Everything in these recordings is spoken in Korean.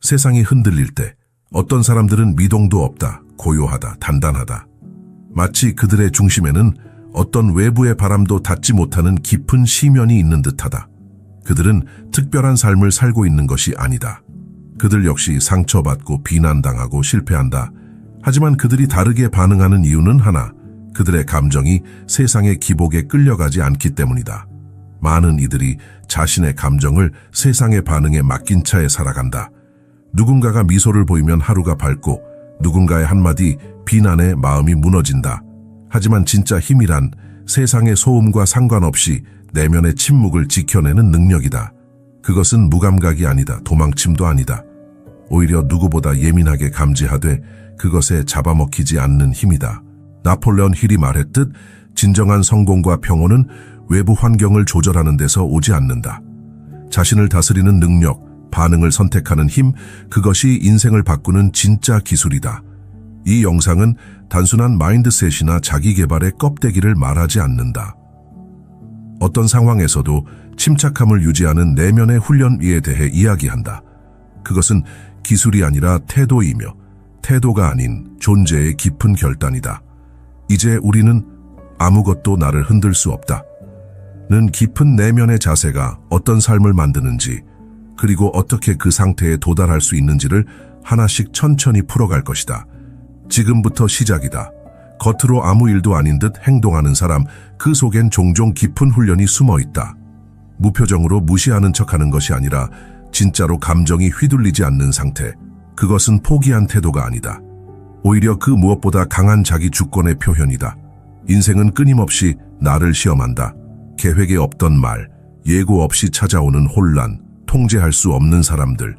세상이 흔들릴 때 어떤 사람들은 미동도 없다, 고요하다, 단단하다. 마치 그들의 중심에는 어떤 외부의 바람도 닿지 못하는 깊은 시면이 있는 듯하다. 그들은 특별한 삶을 살고 있는 것이 아니다. 그들 역시 상처받고 비난당하고 실패한다. 하지만 그들이 다르게 반응하는 이유는 하나, 그들의 감정이 세상의 기복에 끌려가지 않기 때문이다. 많은 이들이 자신의 감정을 세상의 반응에 맡긴 차에 살아간다. 누군가가 미소를 보이면 하루가 밝고 누군가의 한마디 비난에 마음이 무너진다. 하지만 진짜 힘이란 세상의 소음과 상관없이 내면의 침묵을 지켜내는 능력이다. 그것은 무감각이 아니다. 도망침도 아니다. 오히려 누구보다 예민하게 감지하되 그것에 잡아먹히지 않는 힘이다. 나폴레온 힐이 말했듯 진정한 성공과 평온은 외부 환경을 조절하는 데서 오지 않는다. 자신을 다스리는 능력, 반응을 선택하는 힘, 그것이 인생을 바꾸는 진짜 기술이다. 이 영상은 단순한 마인드셋이나 자기개발의 껍데기를 말하지 않는다. 어떤 상황에서도 침착함을 유지하는 내면의 훈련에 대해 이야기한다. 그것은 기술이 아니라 태도이며 태도가 아닌 존재의 깊은 결단이다. 이제 우리는 아무것도 나를 흔들 수 없다. 는 깊은 내면의 자세가 어떤 삶을 만드는지, 그리고 어떻게 그 상태에 도달할 수 있는지를 하나씩 천천히 풀어갈 것이다. 지금부터 시작이다. 겉으로 아무 일도 아닌 듯 행동하는 사람, 그 속엔 종종 깊은 훈련이 숨어 있다. 무표정으로 무시하는 척하는 것이 아니라 진짜로 감정이 휘둘리지 않는 상태. 그것은 포기한 태도가 아니다. 오히려 그 무엇보다 강한 자기 주권의 표현이다. 인생은 끊임없이 나를 시험한다. 계획에 없던 말, 예고 없이 찾아오는 혼란, 통제할 수 없는 사람들.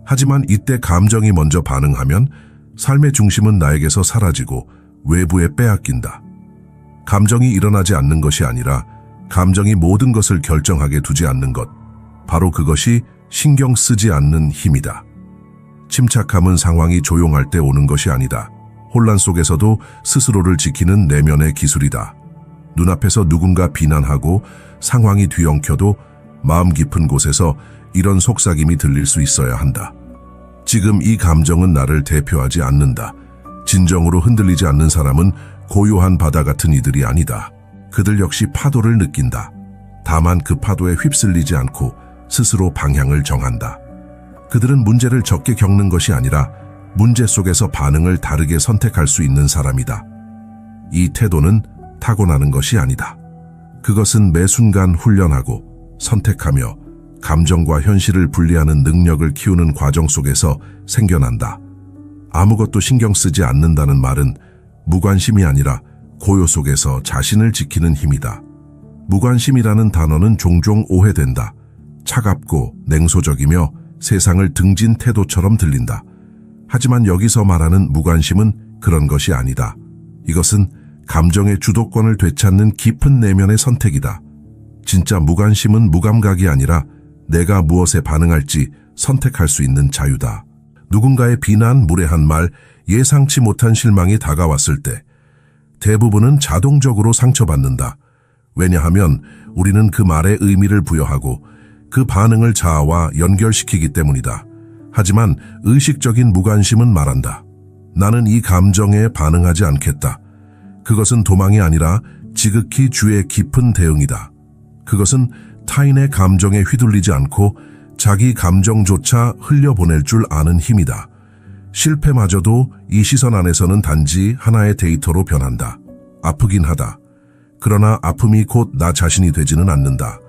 하지만 이때 감정이 먼저 반응하면 삶의 중심은 나에게서 사라지고 외부에 빼앗긴다. 감정이 일어나지 않는 것이 아니라 감정이 모든 것을 결정하게 두지 않는 것. 바로 그것이 신경 쓰지 않는 힘이다. 침착함은 상황이 조용할 때 오는 것이 아니다. 혼란 속에서도 스스로를 지키는 내면의 기술이다. 눈앞에서 누군가 비난하고 상황이 뒤엉켜도 마음 깊은 곳에서 이런 속삭임이 들릴 수 있어야 한다. 지금 이 감정은 나를 대표하지 않는다. 진정으로 흔들리지 않는 사람은 고요한 바다 같은 이들이 아니다. 그들 역시 파도를 느낀다. 다만 그 파도에 휩쓸리지 않고 스스로 방향을 정한다. 그들은 문제를 적게 겪는 것이 아니라 문제 속에서 반응을 다르게 선택할 수 있는 사람이다. 이 태도는 타고나는 것이 아니다. 그것은 매 순간 훈련하고 선택하며 감정과 현실을 분리하는 능력을 키우는 과정 속에서 생겨난다. 아무것도 신경 쓰지 않는다는 말은 무관심이 아니라 고요 속에서 자신을 지키는 힘이다. 무관심이라는 단어는 종종 오해된다. 차갑고 냉소적이며 세상을 등진 태도처럼 들린다. 하지만 여기서 말하는 무관심은 그런 것이 아니다. 이것은 감정의 주도권을 되찾는 깊은 내면의 선택이다. 진짜 무관심은 무감각이 아니라 내가 무엇에 반응할지 선택할 수 있는 자유다. 누군가의 비난, 무례한 말, 예상치 못한 실망이 다가왔을 때 대부분은 자동적으로 상처받는다. 왜냐하면 우리는 그 말에 의미를 부여하고 그 반응을 자아와 연결시키기 때문이다. 하지만 의식적인 무관심은 말한다. 나는 이 감정에 반응하지 않겠다. 그것은 도망이 아니라 지극히 주의 깊은 대응이다. 그것은 타인의 감정에 휘둘리지 않고 자기 감정조차 흘려보낼 줄 아는 힘이다. 실패마저도 이 시선 안에서는 단지 하나의 데이터로 변한다. 아프긴 하다. 그러나 아픔이 곧 나 자신이 되지는 않는다.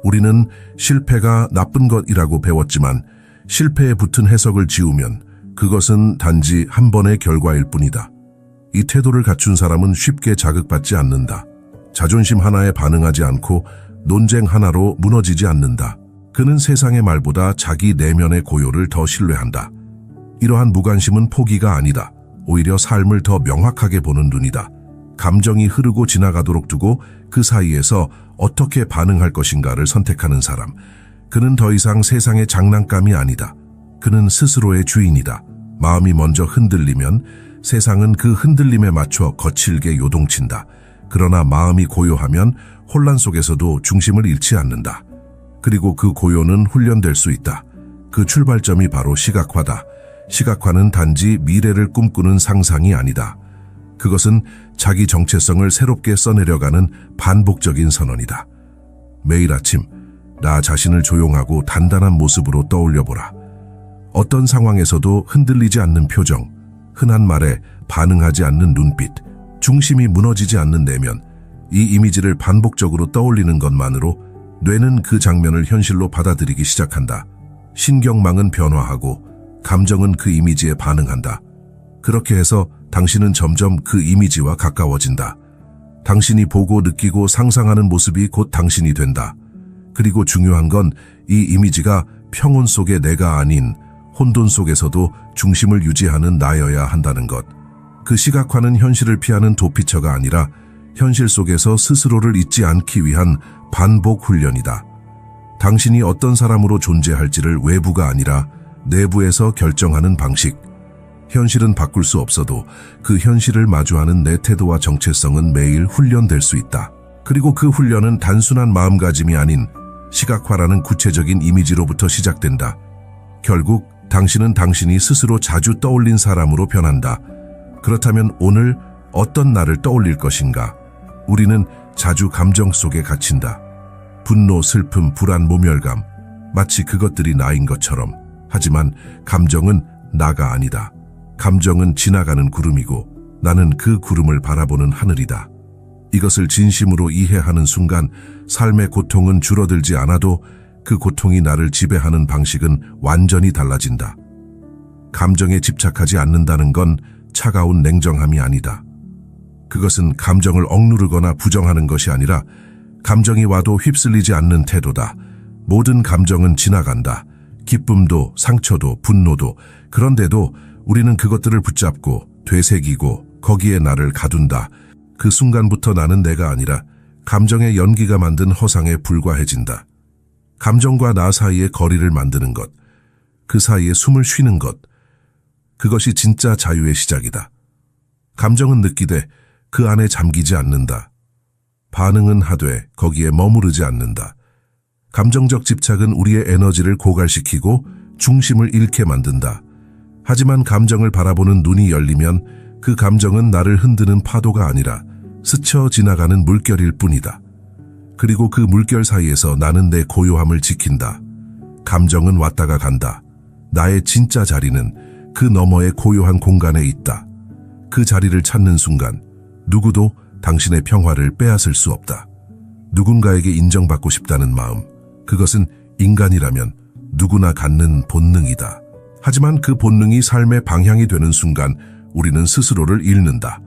우리는 실패가 나쁜 것이라고 배웠지만 실패에 붙은 해석을 지우면 그것은 단지 한 번의 결과일 뿐이다. 이 태도를 갖춘 사람은 쉽게 자극받지 않는다. 자존심 하나에 반응하지 않고 논쟁 하나로 무너지지 않는다. 그는 세상의 말보다 자기 내면의 고요를 더 신뢰한다. 이러한 무관심은 포기가 아니다. 오히려 삶을 더 명확하게 보는 눈이다. 감정이 흐르고 지나가도록 두고 그 사이에서 어떻게 반응할 것인가를 선택하는 사람. 그는 더 이상 세상의 장난감이 아니다. 그는 스스로의 주인이다. 마음이 먼저 흔들리면 세상은 그 흔들림에 맞춰 거칠게 요동친다. 그러나 마음이 고요하면 혼란 속에서도 중심을 잃지 않는다. 그리고 그 고요는 훈련될 수 있다. 그 출발점이 바로 시각화다. 시각화는 단지 미래를 꿈꾸는 상상이 아니다. 그것은 자기 정체성을 새롭게 써내려가는 반복적인 선언이다. 매일 아침 나 자신을 조용하고 단단한 모습으로 떠올려보라. 어떤 상황에서도 흔들리지 않는 표정, 흔한 말에 반응하지 않는 눈빛, 중심이 무너지지 않는 내면, 이 이미지를 반복적으로 떠올리는 것만으로 뇌는 그 장면을 현실로 받아들이기 시작한다. 신경망은 변화하고 감정은 그 이미지에 반응한다. 그렇게 해서 당신은 점점 그 이미지와 가까워진다. 당신이 보고 느끼고 상상하는 모습이 곧 당신이 된다. 그리고 중요한 건 이 이미지가 평온 속의 내가 아닌 혼돈 속에서도 중심을 유지하는 나여야 한다는 것. 그 시각화는 현실을 피하는 도피처가 아니라 현실 속에서 스스로를 잊지 않기 위한 반복 훈련이다. 당신이 어떤 사람으로 존재할지를 외부가 아니라 내부에서 결정하는 방식. 현실은 바꿀 수 없어도 그 현실을 마주하는 내 태도와 정체성은 매일 훈련될 수 있다. 그리고 그 훈련은 단순한 마음가짐이 아닌 시각화라는 구체적인 이미지로부터 시작된다. 결국 당신은 당신이 스스로 자주 떠올린 사람으로 변한다. 그렇다면 오늘 어떤 나를 떠올릴 것인가? 우리는 자주 감정 속에 갇힌다. 분노, 슬픔, 불안, 모멸감, 마치 그것들이 나인 것처럼. 하지만 감정은 나가 아니다. 감정은 지나가는 구름이고 나는 그 구름을 바라보는 하늘이다. 이것을 진심으로 이해하는 순간 삶의 고통은 줄어들지 않아도 그 고통이 나를 지배하는 방식은 완전히 달라진다. 감정에 집착하지 않는다는 건 차가운 냉정함이 아니다. 그것은 감정을 억누르거나 부정하는 것이 아니라 감정이 와도 휩쓸리지 않는 태도다. 모든 감정은 지나간다. 기쁨도, 상처도, 분노도. 그런데도 우리는 그것들을 붙잡고 되새기고 거기에 나를 가둔다. 그 순간부터 나는 내가 아니라 감정의 연기가 만든 허상에 불과해진다. 감정과 나 사이의 거리를 만드는 것, 그 사이에 숨을 쉬는 것, 그것이 진짜 자유의 시작이다. 감정은 느끼되 그 안에 잠기지 않는다. 반응은 하되 거기에 머무르지 않는다. 감정적 집착은 우리의 에너지를 고갈시키고 중심을 잃게 만든다. 하지만 감정을 바라보는 눈이 열리면 그 감정은 나를 흔드는 파도가 아니라 스쳐 지나가는 물결일 뿐이다. 그리고 그 물결 사이에서 나는 내 고요함을 지킨다. 감정은 왔다가 간다. 나의 진짜 자리는 그 너머의 고요한 공간에 있다. 그 자리를 찾는 순간 누구도 당신의 평화를 빼앗을 수 없다. 누군가에게 인정받고 싶다는 마음, 그것은 인간이라면 누구나 갖는 본능이다. 하지만 그 본능이 삶의 방향이 되는 순간 우리는 스스로를 잃는다.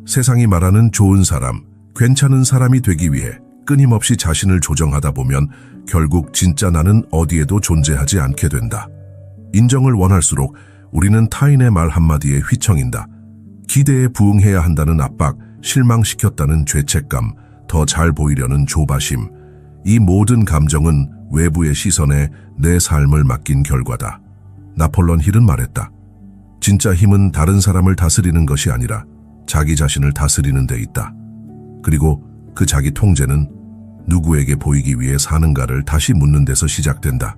세상이 말하는 좋은 사람, 괜찮은 사람이 되기 위해 끊임없이 자신을 조정하다 보면 결국 진짜 나는 어디에도 존재하지 않게 된다. 인정을 원할수록 우리는 타인의 말 한마디에 휘청인다. 기대에 부응해야 한다는 압박, 실망시켰다는 죄책감, 더 잘 보이려는 조바심. 이 모든 감정은 외부의 시선에 내 삶을 맡긴 결과다. 나폴레옹 힐은 말했다. 진짜 힘은 다른 사람을 다스리는 것이 아니라 자기 자신을 다스리는 데 있다. 그리고 그 자기 통제는 누구에게 보이기 위해 사는가를 다시 묻는 데서 시작된다.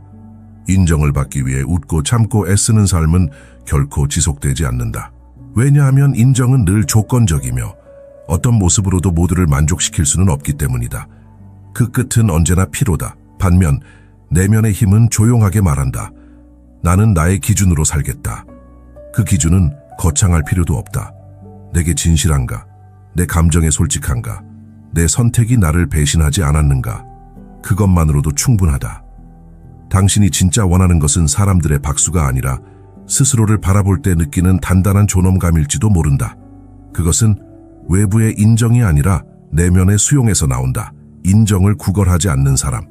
인정을 받기 위해 웃고 참고 애쓰는 삶은 결코 지속되지 않는다. 왜냐하면 인정은 늘 조건적이며 어떤 모습으로도 모두를 만족시킬 수는 없기 때문이다. 그 끝은 언제나 피로다. 반면 내면의 힘은 조용하게 말한다. 나는 나의 기준으로 살겠다. 그 기준은 거창할 필요도 없다. 내게 진실한가? 내 감정에 솔직한가? 내 선택이 나를 배신하지 않았는가? 그것만으로도 충분하다. 당신이 진짜 원하는 것은 사람들의 박수가 아니라 스스로를 바라볼 때 느끼는 단단한 존엄감일지도 모른다. 그것은 외부의 인정이 아니라 내면의 수용에서 나온다. 인정을 구걸하지 않는 사람.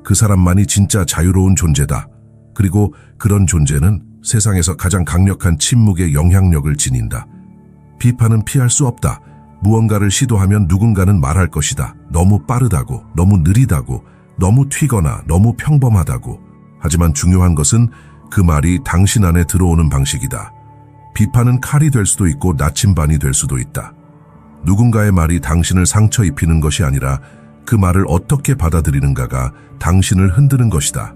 그 사람만이 진짜 자유로운 존재다. 그리고 그런 존재는 세상에서 가장 강력한 침묵의 영향력을 지닌다. 비판은 피할 수 없다. 무언가를 시도하면 누군가는 말할 것이다. 너무 빠르다고, 너무 느리다고, 너무 튀거나 너무 평범하다고. 하지만 중요한 것은 그 말이 당신 안에 들어오는 방식이다. 비판은 칼이 될 수도 있고 나침반이 될 수도 있다. 누군가의 말이 당신을 상처 입히는 것이 아니라 그 말을 어떻게 받아들이는가가 당신을 흔드는 것이다.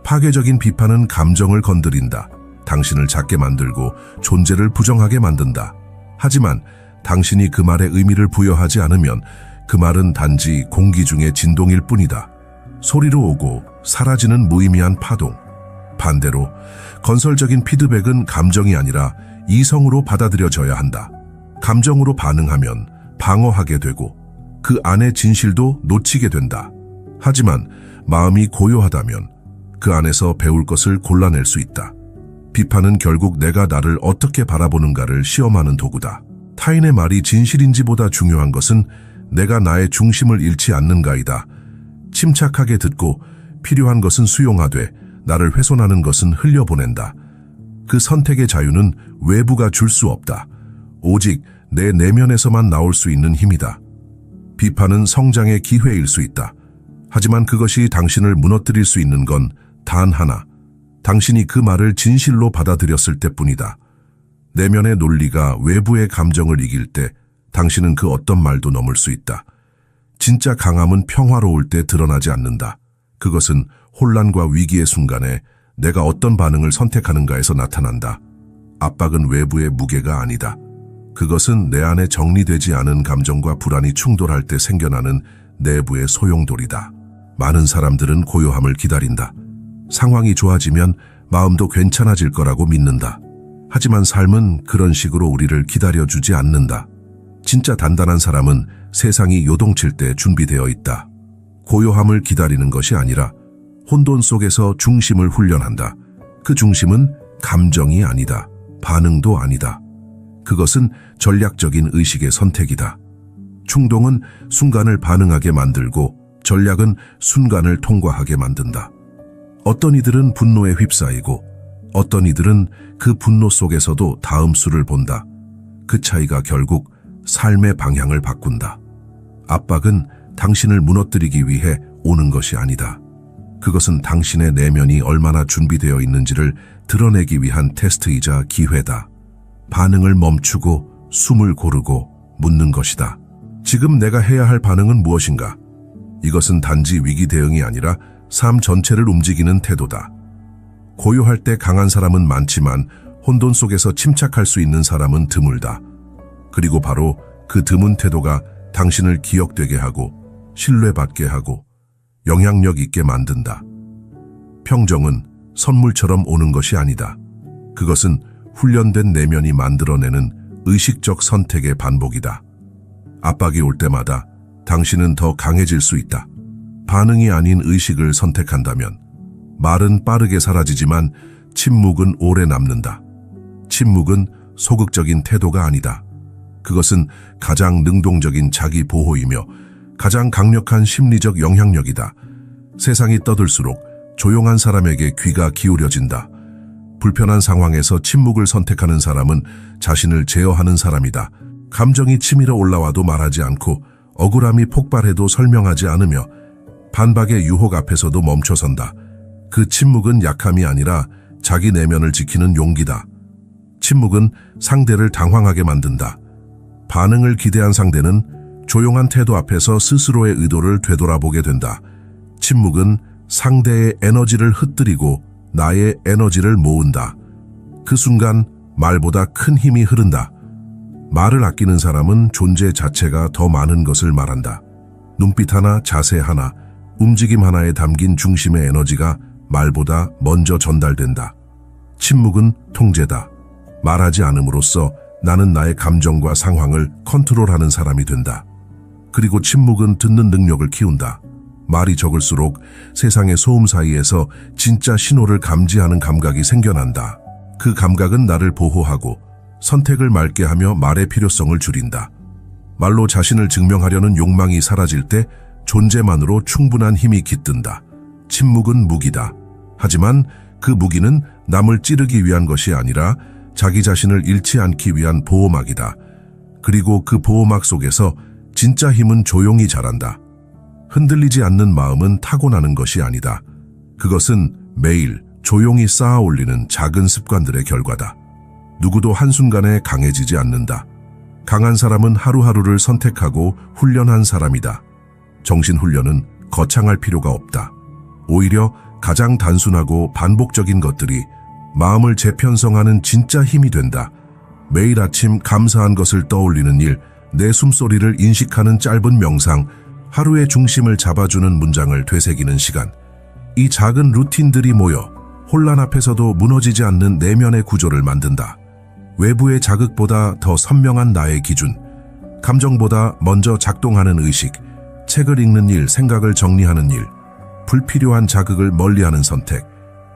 파괴적인 비판은 감정을 건드린다. 당신을 작게 만들고 존재를 부정하게 만든다. 하지만 당신이 그 말에 의미를 부여하지 않으면 그 말은 단지 공기 중의 진동일 뿐이다. 소리로 오고 사라지는 무의미한 파동. 반대로 건설적인 피드백은 감정이 아니라 이성으로 받아들여져야 한다. 감정으로 반응하면 방어하게 되고 그 안의 진실도 놓치게 된다. 하지만 마음이 고요하다면 그 안에서 배울 것을 골라낼 수 있다. 비판은 결국 내가 나를 어떻게 바라보는가를 시험하는 도구다. 타인의 말이 진실인지보다 중요한 것은 내가 나의 중심을 잃지 않는가이다. 침착하게 듣고 필요한 것은 수용하되 나를 훼손하는 것은 흘려보낸다. 그 선택의 자유는 외부가 줄 수 없다. 오직 내 내면에서만 나올 수 있는 힘이다. 비판은 성장의 기회일 수 있다. 하지만 그것이 당신을 무너뜨릴 수 있는 건 단 하나. 당신이 그 말을 진실로 받아들였을 때뿐이다. 내면의 논리가 외부의 감정을 이길 때 당신은 그 어떤 말도 넘을 수 있다. 진짜 강함은 평화로울 때 드러나지 않는다. 그것은 혼란과 위기의 순간에 내가 어떤 반응을 선택하는가에서 나타난다. 압박은 외부의 무게가 아니다. 그것은 내 안에 정리되지 않은 감정과 불안이 충돌할 때 생겨나는 내부의 소용돌이다. 많은 사람들은 고요함을 기다린다. 상황이 좋아지면 마음도 괜찮아질 거라고 믿는다. 하지만 삶은 그런 식으로 우리를 기다려주지 않는다. 진짜 단단한 사람은 세상이 요동칠 때 준비되어 있다. 고요함을 기다리는 것이 아니라 혼돈 속에서 중심을 훈련한다. 그 중심은 감정이 아니다. 반응도 아니다. 그것은 전략적인 의식의 선택이다. 충동은 순간을 반응하게 만들고 전략은 순간을 통과하게 만든다. 어떤 이들은 분노에 휩싸이고 어떤 이들은 그 분노 속에서도 다음 수를 본다. 그 차이가 결국 삶의 방향을 바꾼다. 압박은 당신을 무너뜨리기 위해 오는 것이 아니다. 그것은 당신의 내면이 얼마나 준비되어 있는지를 드러내기 위한 테스트이자 기회다. 반응을 멈추고 숨을 고르고 묻는 것이다. 지금 내가 해야 할 반응은 무엇인가? 이것은 단지 위기 대응이 아니라 삶 전체를 움직이는 태도다. 고요할 때 강한 사람은 많지만 혼돈 속에서 침착할 수 있는 사람은 드물다. 그리고 바로 그 드문 태도가 당신을 기억되게 하고 신뢰받게 하고 영향력 있게 만든다. 평정은 선물처럼 오는 것이 아니다. 그것은 훈련된 내면이 만들어내는 의식적 선택의 반복이다. 압박이 올 때마다 당신은 더 강해질 수 있다. 반응이 아닌 의식을 선택한다면 말은 빠르게 사라지지만 침묵은 오래 남는다. 침묵은 소극적인 태도가 아니다. 그것은 가장 능동적인 자기 보호이며 가장 강력한 심리적 영향력이다. 세상이 떠들수록 조용한 사람에게 귀가 기울여진다. 불편한 상황에서 침묵을 선택하는 사람은 자신을 제어하는 사람이다. 감정이 치밀어 올라와도 말하지 않고 억울함이 폭발해도 설명하지 않으며 반박의 유혹 앞에서도 멈춰선다. 그 침묵은 약함이 아니라 자기 내면을 지키는 용기다. 침묵은 상대를 당황하게 만든다. 반응을 기대한 상대는 조용한 태도 앞에서 스스로의 의도를 되돌아보게 된다. 침묵은 상대의 에너지를 흩뜨리고 나의 에너지를 모은다. 그 순간 말보다 큰 힘이 흐른다. 말을 아끼는 사람은 존재 자체가 더 많은 것을 말한다. 눈빛 하나, 자세 하나, 움직임 하나에 담긴 중심의 에너지가 말보다 먼저 전달된다. 침묵은 통제다. 말하지 않음으로써 나는 나의 감정과 상황을 컨트롤하는 사람이 된다. 그리고 침묵은 듣는 능력을 키운다. 말이 적을수록 세상의 소음 사이에서 진짜 신호를 감지하는 감각이 생겨난다. 그 감각은 나를 보호하고 선택을 맑게 하며 말의 필요성을 줄인다. 말로 자신을 증명하려는 욕망이 사라질 때 존재만으로 충분한 힘이 깃든다. 침묵은 무기다. 하지만 그 무기는 남을 찌르기 위한 것이 아니라 자기 자신을 잃지 않기 위한 보호막이다. 그리고 그 보호막 속에서 진짜 힘은 조용히 자란다. 흔들리지 않는 마음은 타고나는 것이 아니다. 그것은 매일 조용히 쌓아 올리는 작은 습관들의 결과다. 누구도 한순간에 강해지지 않는다. 강한 사람은 하루하루를 선택하고 훈련한 사람이다. 정신훈련은 거창할 필요가 없다. 오히려 가장 단순하고 반복적인 것들이 마음을 재편성하는 진짜 힘이 된다. 매일 아침 감사한 것을 떠올리는 일, 내 숨소리를 인식하는 짧은 명상, 하루의 중심을 잡아주는 문장을 되새기는 시간. 이 작은 루틴들이 모여 혼란 앞에서도 무너지지 않는 내면의 구조를 만든다. 외부의 자극보다 더 선명한 나의 기준, 감정보다 먼저 작동하는 의식, 책을 읽는 일, 생각을 정리하는 일, 불필요한 자극을 멀리하는 선택,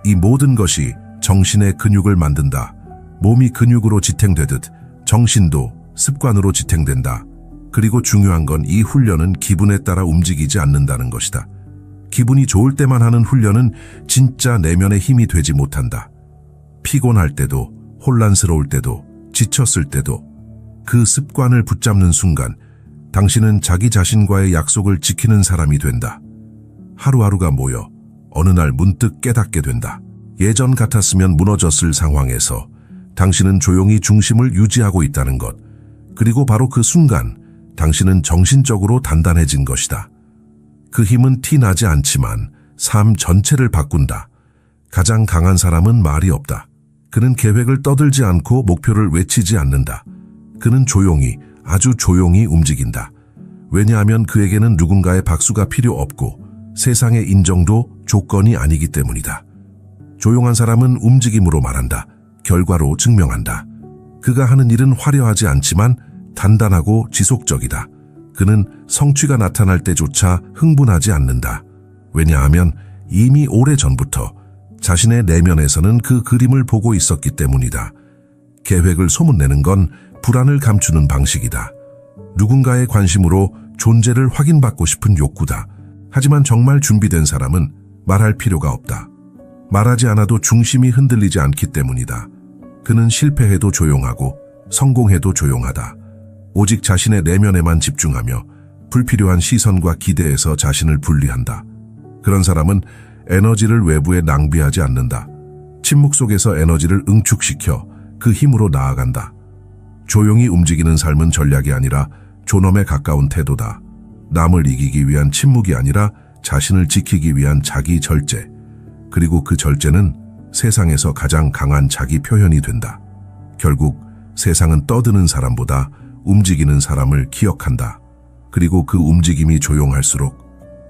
이 모든 것이 정신의 근육을 만든다. 몸이 근육으로 지탱되듯 정신도 습관으로 지탱된다. 그리고 중요한 건 이 훈련은 기분에 따라 움직이지 않는다는 것이다. 기분이 좋을 때만 하는 훈련은 진짜 내면의 힘이 되지 못한다. 피곤할 때도, 혼란스러울 때도, 지쳤을 때도 그 습관을 붙잡는 순간 당신은 자기 자신과의 약속을 지키는 사람이 된다. 하루하루가 모여 어느 날 문득 깨닫게 된다. 예전 같았으면 무너졌을 상황에서 당신은 조용히 중심을 유지하고 있다는 것. 그리고 바로 그 순간 당신은 정신적으로 단단해진 것이다. 그 힘은 티 나지 않지만 삶 전체를 바꾼다. 가장 강한 사람은 말이 없다. 그는 계획을 떠들지 않고 목표를 외치지 않는다. 그는 조용히, 아주 조용히 움직인다. 왜냐하면 그에게는 누군가의 박수가 필요 없고 세상의 인정도 조건이 아니기 때문이다. 조용한 사람은 움직임으로 말한다. 결과로 증명한다. 그가 하는 일은 화려하지 않지만 단단하고 지속적이다. 그는 성취가 나타날 때조차 흥분하지 않는다. 왜냐하면 이미 오래전부터 자신의 내면에서는 그 그림을 보고 있었기 때문이다. 계획을 소문내는 건 불안을 감추는 방식이다. 누군가의 관심으로 존재를 확인받고 싶은 욕구다. 하지만 정말 준비된 사람은 말할 필요가 없다. 말하지 않아도 중심이 흔들리지 않기 때문이다. 그는 실패해도 조용하고 성공해도 조용하다. 오직 자신의 내면에만 집중하며 불필요한 시선과 기대에서 자신을 분리한다. 그런 사람은 에너지를 외부에 낭비하지 않는다. 침묵 속에서 에너지를 응축시켜 그 힘으로 나아간다. 조용히 움직이는 삶은 전략이 아니라 존엄에 가까운 태도다. 남을 이기기 위한 침묵이 아니라 자신을 지키기 위한 자기 절제. 그리고 그 절제는 세상에서 가장 강한 자기 표현이 된다. 결국 세상은 떠드는 사람보다 움직이는 사람을 기억한다. 그리고 그 움직임이 조용할수록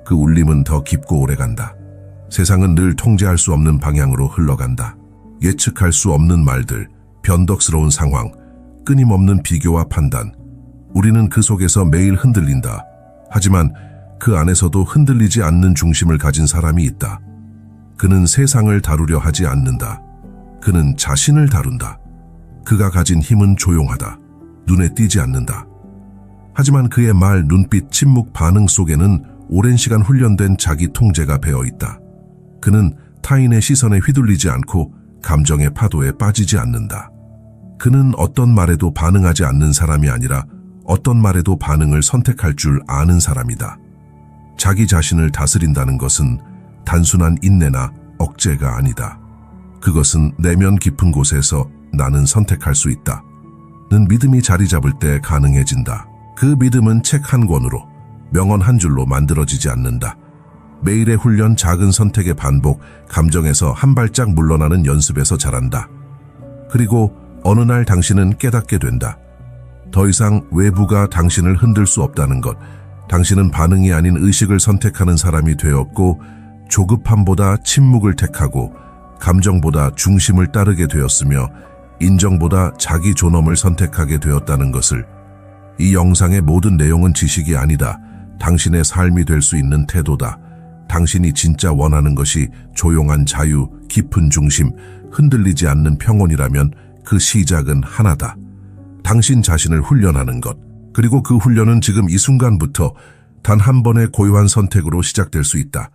그 울림은 더 깊고 오래간다. 세상은 늘 통제할 수 없는 방향으로 흘러간다. 예측할 수 없는 말들, 변덕스러운 상황, 끊임없는 비교와 판단. 우리는 그 속에서 매일 흔들린다. 하지만 그 안에서도 흔들리지 않는 중심을 가진 사람이 있다. 그는 세상을 다루려 하지 않는다. 그는 자신을 다룬다. 그가 가진 힘은 조용하다. 눈에 띄지 않는다. 하지만 그의 말, 눈빛, 침묵, 반응 속에는 오랜 시간 훈련된 자기 통제가 배어 있다. 그는 타인의 시선에 휘둘리지 않고 감정의 파도에 빠지지 않는다. 그는 어떤 말에도 반응하지 않는 사람이 아니라 어떤 말에도 반응을 선택할 줄 아는 사람이다. 자기 자신을 다스린다는 것은 단순한 인내나 억제가 아니다. 그것은 내면 깊은 곳에서 나는 선택할 수 있다. 는 믿음이 자리 잡을 때 가능해진다. 그 믿음은 책 한 권으로, 명언 한 줄로 만들어지지 않는다. 매일의 훈련, 작은 선택의 반복, 감정에서 한 발짝 물러나는 연습에서 자란다. 그리고 어느 날 당신은 깨닫게 된다. 더 이상 외부가 당신을 흔들 수 없다는 것. 당신은 반응이 아닌 의식을 선택하는 사람이 되었고, 조급함보다 침묵을 택하고 감정보다 중심을 따르게 되었으며 인정보다 자기 존엄을 선택하게 되었다는 것을. 이 영상의 모든 내용은 지식이 아니다. 당신의 삶이 될 수 있는 태도다. 당신이 진짜 원하는 것이 조용한 자유, 깊은 중심, 흔들리지 않는 평온이라면 그 시작은 하나다. 당신 자신을 훈련하는 것. 그리고 그 훈련은 지금 이 순간부터 단 한 번의 고요한 선택으로 시작될 수 있다.